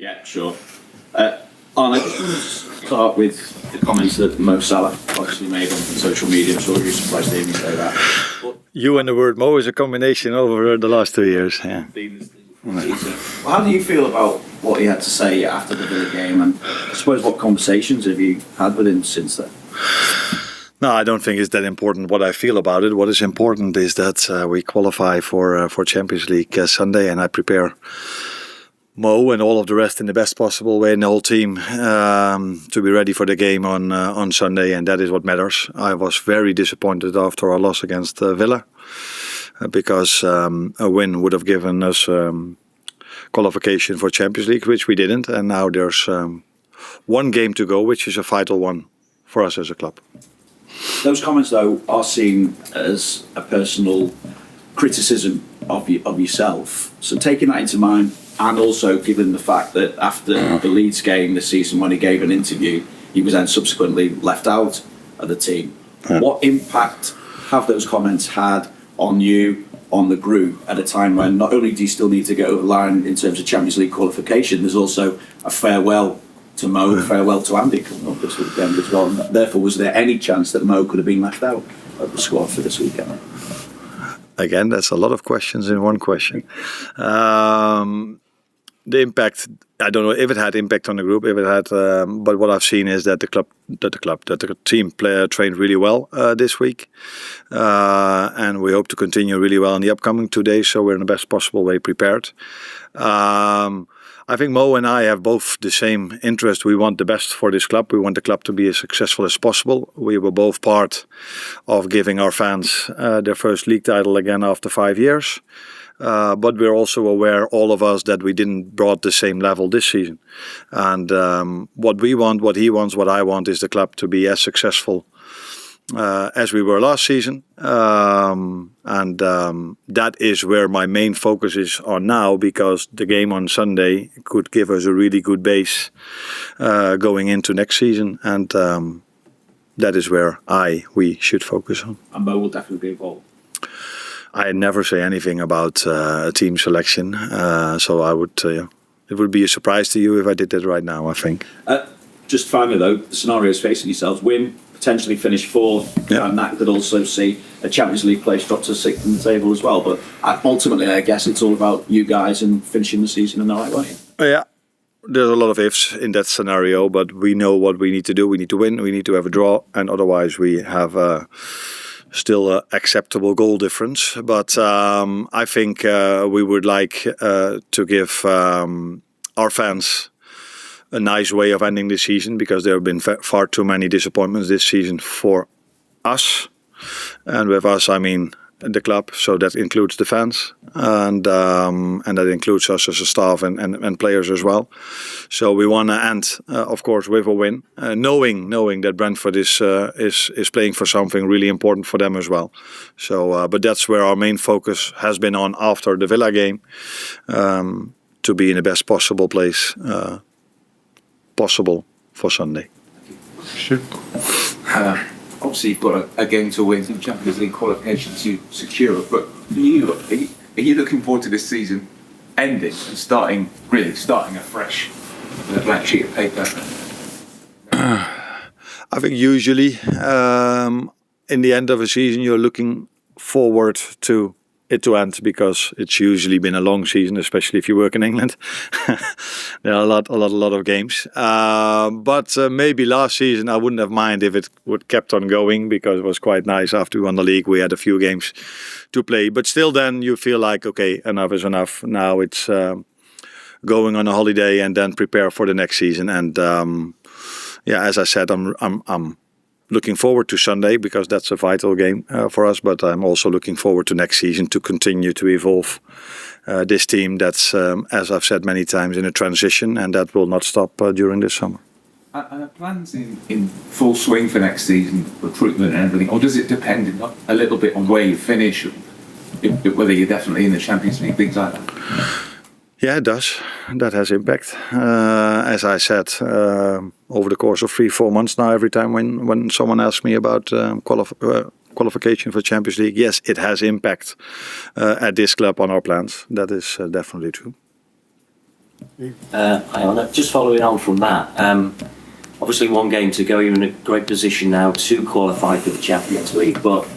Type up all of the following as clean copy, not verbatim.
Yeah, sure. Arne, I just want to start with the comments that Mo Salah obviously made on social media. I'm sure you're surprised to hear me say that. But You and the word Mo is a combination over the last 2 years. Yeah. how do you feel about what he had to say after the Villa game? And I suppose what conversations have you had with him since then? No, I don't think it's that important what I feel about it. What is important is that we qualify for Champions League Sunday, and I prepare Mo and all of the rest in the best possible way, and the whole team to be ready for the game on Sunday, and that is what matters. I was very disappointed after our loss against Villa because a win would have given us qualification for Champions League, which we didn't, and now there's one game to go, which is a vital one for us as a club. Those comments, though, are seen as a personal criticism of yourself. So taking that into mind, and also given the fact that after the Leeds game this season, when he gave an interview, he was then subsequently left out of the team. What impact have those comments had on you, on the group, at a time when not only do you still need to get over the line in terms of Champions League qualification, there's also a farewell to Mo, a farewell to Andy coming up this weekend as well. And therefore, was there any chance that Mo could have been left out of the squad for this weekend? Again, that's a lot of questions in one question. The impact, I don't know if it had impact on the group, if it had, but what I've seen is that the team trained really well this week, and we hope to continue really well in the upcoming 2 days. So we're in the best possible way prepared. I think Mo and I have both the same interest. We want the best for this club. We want the club to be as successful as possible. We were both part of giving our fans their first league title again after 5 years. But we're also aware, all of us, that we didn't brought the same level this season. And what we want, what he wants, what I want is the club to be as successful as we were last season. That is where my main focus is on now, because the game on Sunday could give us a really good base going into next season. And that is where we should focus on. And Mo will definitely be involved. I never say anything about a team selection, so I would. It would be a surprise to you if I did that right now, I think. Just finally, though, the scenarios facing yourselves: win, potentially finish fourth, and that could also see a Champions League place drop to sixth in the table as well. But ultimately, I guess it's all about you guys and finishing the season in the right way. Yeah. There's a lot of ifs in that scenario, but we know what we need to do. We need to win, we need to have a draw, and otherwise we have still an acceptable goal difference. But I think we would like to give our fans a nice way of ending this season, because there have been far too many disappointments this season for us. And with us, I mean the club, so that includes the fans, and that includes us as a staff and players as well. So we want to end, of course, with a win, knowing that Brentford is playing for something really important for them as well. So, but that's where our main focus has been on after the Villa game, to be in the best possible place possible for Sunday. Sure. Obviously, you've got a game to win, some Champions League qualification to secure. But for you, are you looking forward to this season ending and starting afresh with a blank sheet of paper? I think usually in the end of a season you're looking forward to it to end, because it's usually been a long season, especially if you work in England. There are a lot of games. But maybe last season I wouldn't have minded if it would kept on going, because it was quite nice. After we won the league, we had a few games to play. But still, then you feel like, okay, enough is enough. Now it's going on a holiday and then prepare for the next season. And as I said, I'm looking forward to Sunday, because that's a vital game for us. But I'm also looking forward to next season, to continue to evolve this team that's, as I've said many times, in a transition, and that will not stop during this summer. Are plans in full swing for next season, recruitment and everything, or does it depend a little bit on where you finish, whether you're definitely in the Champions League, things like that? Yeah, it does. That has impact. As I said, over the course of 3-4 months now, every time when someone asks me about qualification for Champions League, yes, it has impact at this club on our plans. That is definitely true. Hi, Arne. Just following on from that. Obviously, one game to go. You're in a great position now to qualify for the Champions League, but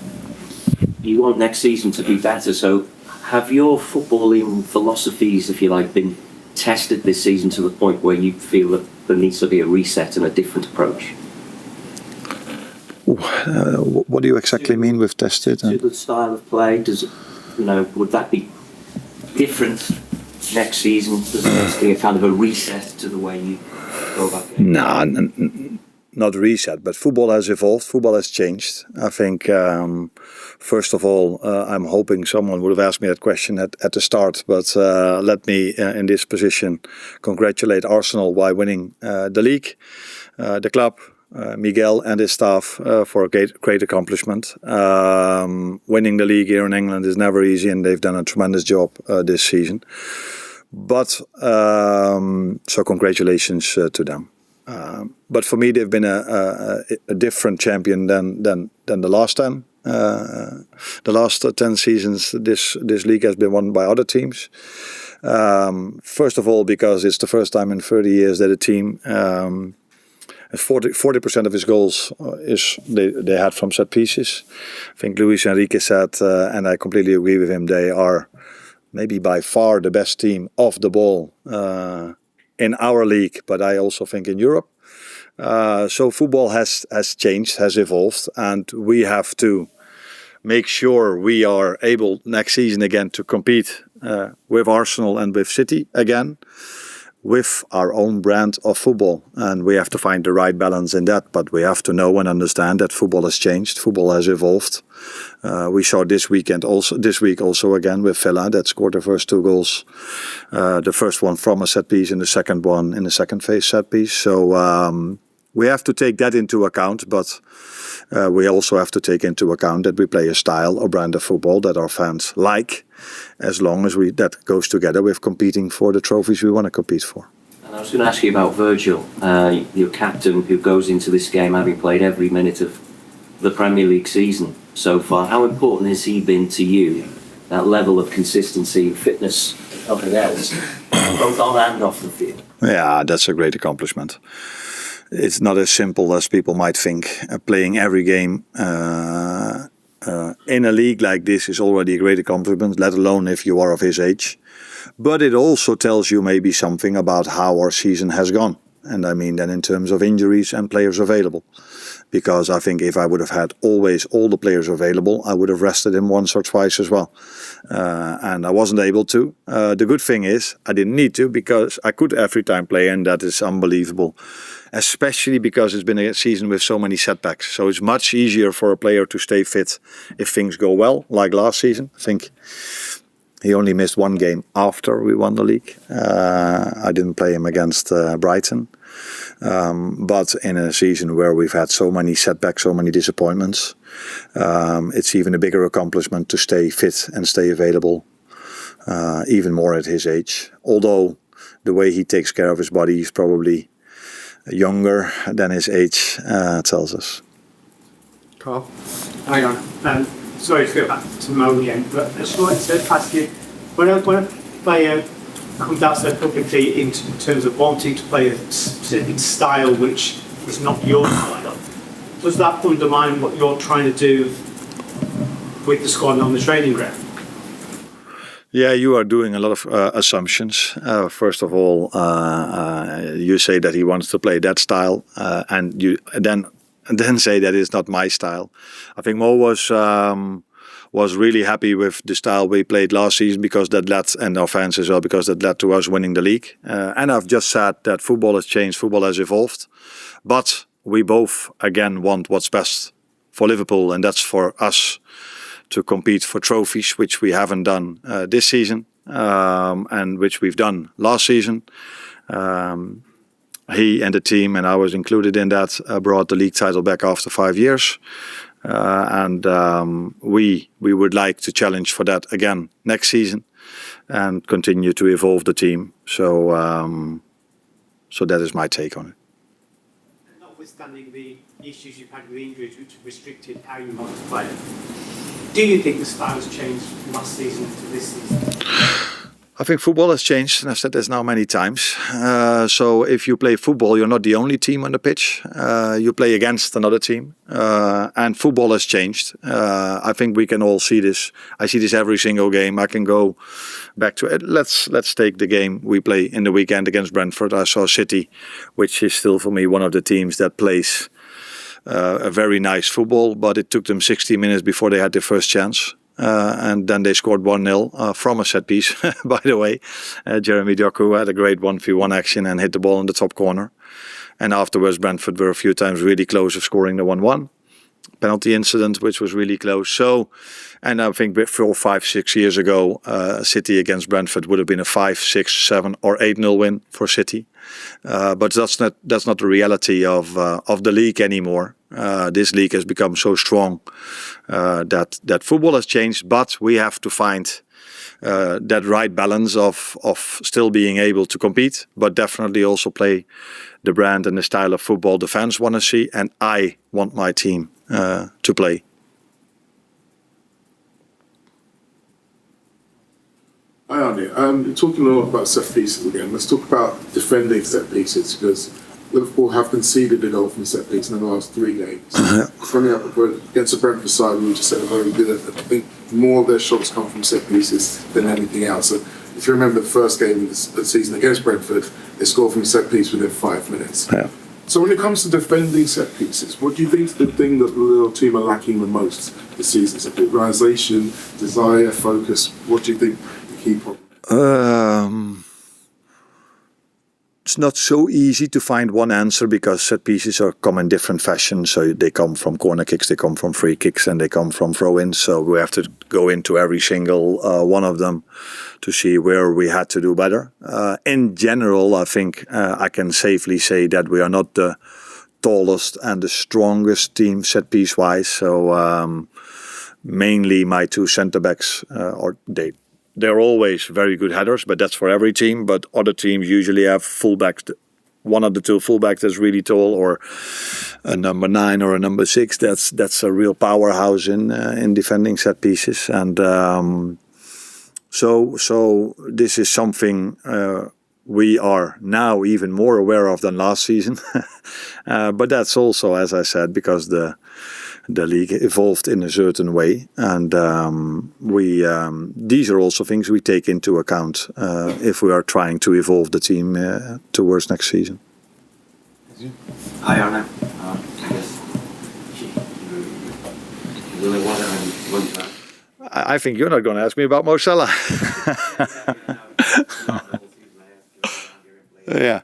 you want next season to be better. So, have your footballing philosophies, if you like, been tested this season to the point where you feel that there needs to be a reset and a different approach? What do you exactly mean with tested? To the style of play, would that be different next season? Does there need to be a kind of a reset to the way you go about it? No, not reset, but football has evolved, football has changed. I think, first of all, I'm hoping someone would have asked me that question at the start, but let me, in this position, congratulate Arsenal by winning the league, the club, Miguel and his staff for a great accomplishment. Winning the league here in England is never easy, and they've done a tremendous job this season. But so congratulations to them. But for me, they've been a different champion than the last 10. The last 10 seasons, this league has been won by other teams. First of all, because it's the first time in 30 years that a team 40% of his goals they had from set pieces. I think Luis Enrique said, and I completely agree with him, they are maybe by far the best team off the ball in our league, but I also think in Europe. So football has changed, has evolved, and we have to make sure we are able next season again to compete with Arsenal and with City again, with our own brand of football. And we have to find the right balance in that, but we have to know and understand that football has changed, football has evolved. We saw this week also again with Villa that scored the first 2 goals. The first one from a set piece and the second one in the second phase set piece. So we have to take that into account, but we also have to take into account that we play a style, a brand of football that our fans like, as long as that goes together with competing for the trophies we want to compete for. And I was going to ask you about Virgil, your captain, who goes into this game having played every minute of the Premier League season so far. How important has he been to you, that level of consistency, fitness, nothing else, both on and off the field? Yeah, that's a great accomplishment. It's not as simple as people might think. Playing every game in a league like this is already a great accomplishment, let alone if you are of his age. But it also tells you maybe something about how our season has gone. And I mean then in terms of injuries and players available. Because I think if I would have had always all the players available, I would have rested him once or twice as well. And I wasn't able to. The good thing is I didn't need to, because I could every time play, and that is unbelievable. Especially because it's been a season with so many setbacks. So it's much easier for a player to stay fit if things go well, like last season. I think he only missed 1 game after we won the league. I didn't play him against Brighton. But in a season where we've had so many setbacks, so many disappointments, it's even a bigger accomplishment to stay fit and stay available, even more at his age. Although the way he takes care of his body is probably younger than his age tells us. Carl? Hang on. Sorry to go back to Mo again, but I just wanted to ask you, when a player comes out so publicly in terms of wanting to play a specific style which is not your style, does that undermine what you're trying to do with the squad on the training ground? Yeah, you are doing a lot of assumptions. First of all, you say that he wants to play that style, and you then say that it's not my style. I think Mo was really happy with the style we played last season, because that led, and our fans as well, because that led to us winning the league. And I've just said that football has changed, football has evolved, but we both again want what's best for Liverpool, and that's for us to compete for trophies, which we haven't done this season, and which we've done last season. He and the team, and I was included in that, brought the league title back after 5 years. And we would like to challenge for that again next season and continue to evolve the team. So that is my take on it. Notwithstanding the issues you've had with injuries which have restricted how you want to play, do you think the style has changed from last season to this season? I think football has changed, and I've said this now many times. So if you play football, you're not the only team on the pitch. You play against another team, and football has changed. I think we can all see this. I see this every single game. I can go back to it. Let's take the game we play in the weekend against Brentford. I saw City, which is still for me one of the teams that plays a very nice football, but it took them 60 minutes before they had their first chance. And then they scored 1-0 from a set piece, by the way. Jeremy Doku had a great 1v1 action and hit the ball in the top corner. And afterwards, Brentford were a few times really close of scoring the 1-1. Penalty incident, which was really close. So, and I think 4, 5, 6 years ago, City against Brentford would have been a 5, 6, 7 or 8-0 win for City. But that's not the reality of the league anymore. This league has become so strong that football has changed, but we have to find that right balance of still being able to compete, but definitely also play the brand and the style of football the fans want to see, and I want my team to play. Hi Arne, you're talking a lot about set pieces again. Let's talk about defending set pieces, because Liverpool have conceded a goal from set piece in the last 3 games. Funny enough, against the Brentford side, we just said very good. I think more of their shots come from set pieces than anything else. So if you remember the first game of the season against Brentford, they scored from set piece within 5 minutes. Yeah. So when it comes to defending set pieces, what do you think is the thing that the little team are lacking the most this season? Is it organisation, desire, focus? What do you think the key problem is? It's not so easy to find one answer, because set pieces come in different fashions. So they come from corner kicks, they come from free kicks, and they come from throw-ins. So we have to go into every single one of them to see where we had to do better. In general, I think I can safely say that we are not the tallest and the strongest team set piece wise. So mainly my 2 centre backs, they're always very good headers, but that's for every team. But other teams usually have fullbacks, one of the 2 fullbacks that's really tall, or a number 9 or a number 6. That's a real powerhouse in defending set pieces. And so this is something we are now even more aware of than last season. But that's also, as I said, because the league evolved in a certain way, and these are also things we take into account if we are trying to evolve the team towards next season. Hi Arne. I guess you really want to. I think you're not going to ask me about Mo Salah. Yeah.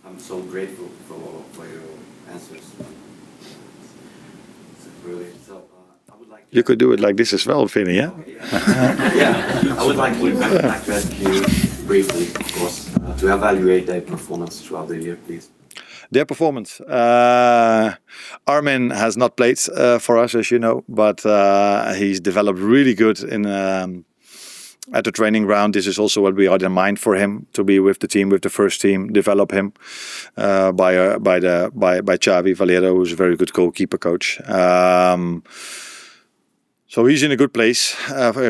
I'm so grateful for your answers. You could do it like this as well, Vinny, yeah? Yeah, I would like to ask you briefly, of course, to evaluate their performance throughout the year, please. Their performance. Armin has not played for us, as you know, but he's developed really good at the training ground. This is also what we had in mind for him, to be with the team, with the first team, develop him by Xavi Valero, who's a very good goalkeeper coach. So he's in a good place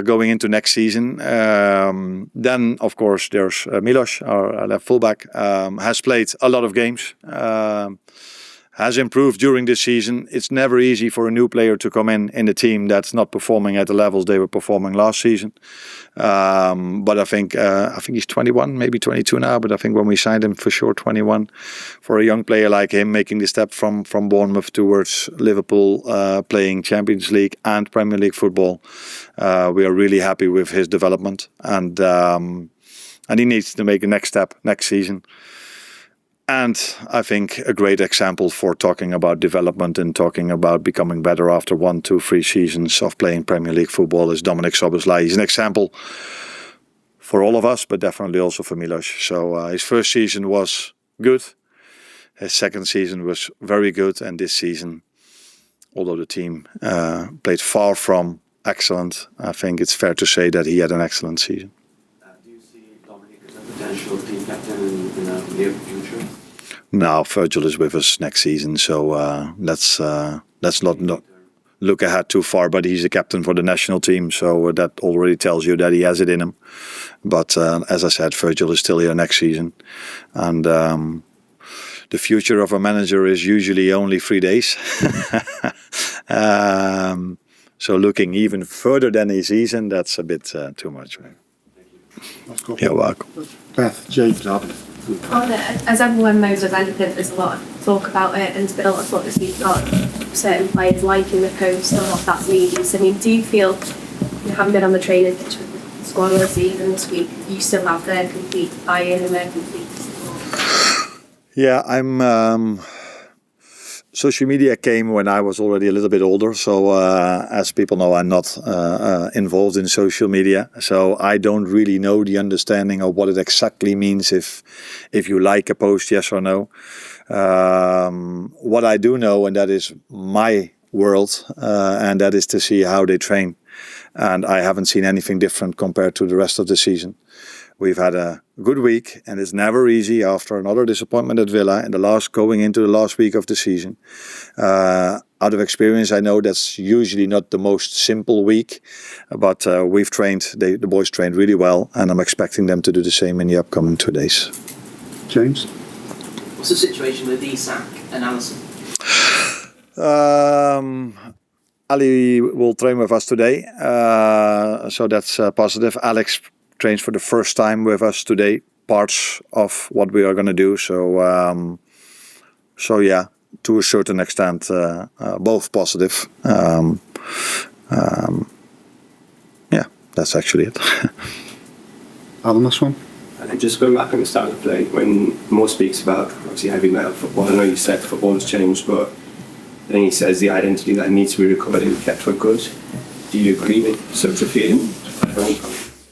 going into next season. Then, of course, there's Milos, our left fullback, has played a lot of games, has improved during this season. It's never easy for a new player to come in a team that's not performing at the levels they were performing last season. But I think he's 21, maybe 22 now. But I think when we signed him, for sure 21. For a young player like him, making the step from Bournemouth towards Liverpool, playing Champions League and Premier League football, we are really happy with his development, and he needs to make the next step next season. And I think a great example for talking about development and talking about becoming better after 1, 2, 3 seasons of playing Premier League football is Dominik Szoboszlai. He's an example for all of us, but definitely also for Milos. So his first season was good. His second season was very good. And this season, although the team played far from excellent, I think it's fair to say that he had an excellent season. Do you see Dominik as a potential team captain in the near future? No, Virgil is with us next season, so let's not. look ahead too far, but he's the captain for the national team, so that already tells you that he has it in him. But as I said, Virgil is still here next season, and the future of a manager is usually only 3 days. So looking even further than a season, that's a bit too much. You're welcome. Beth, James, Arden. As everyone knows of anything, there's a lot of talk about it, and there's been a lot of talk this week about certain players liking the post and what that means. I mean, do you feel, you haven't been on the training pitch with the squad all season this week, you still have their complete buy-in and their complete support? Yeah, I'm. Social media came when I was already a little bit older, so as people know, I'm not involved in social media, so I don't really know the understanding of what it exactly means if you like a post, yes or no. What I do know, and that is my world, and that is to see how they train, and I haven't seen anything different compared to the rest of the season. We've had a good week, and it's never easy after another disappointment at Villa in going into the last week of the season. Out of experience, I know that's usually not the most simple week, but we've trained, the boys trained really well, and I'm expecting them to do the same in the upcoming 2 days. James? What's the situation with Isak and Alisson? Ali will train with us today, so that's positive. Alex trains for the first time with us today, parts of what we are going to do. So yeah, to a certain extent, both positive. Yeah, that's actually it. Alan, this one? And just going back on the start of play, when Mo speaks about obviously heavy metal football, I know you said football has changed, but then he says the identity that needs to be recovered and kept for good. Do you agree with such a feeling?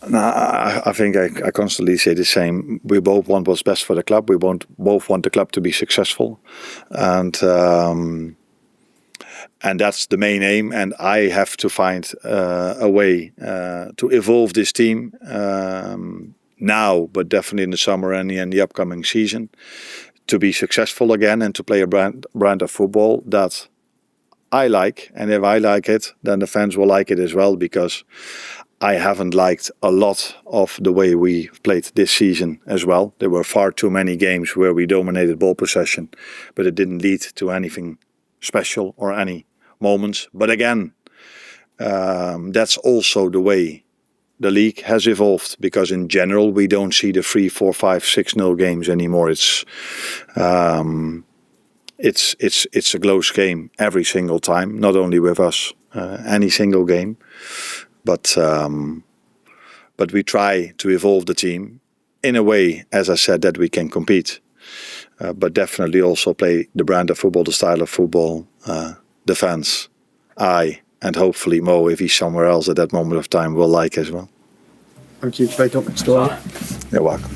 No, I think I constantly say the same. We both want what's best for the club. We both want the club to be successful, and that's the main aim. And I have to find a way to evolve this team now, but definitely in the summer and in the upcoming season, to be successful again and to play a brand of football that I like. And if I like it, then the fans will like it as well, because I haven't liked a lot of the way we played this season as well. There were far too many games where we dominated ball possession, but it didn't lead to anything special or any moments. But again, that's also the way the league has evolved, because in general we don't see the 3-4, 5-6-0 games anymore. It's a close game every single time, not only with us, any single game. But we try to evolve the team in a way, as I said, that we can compete. But definitely also play the brand of football, the style of football, the fans, and hopefully Mo, if he's somewhere else at that moment of time, will like as well. Thank you. Straight up next door. You're welcome.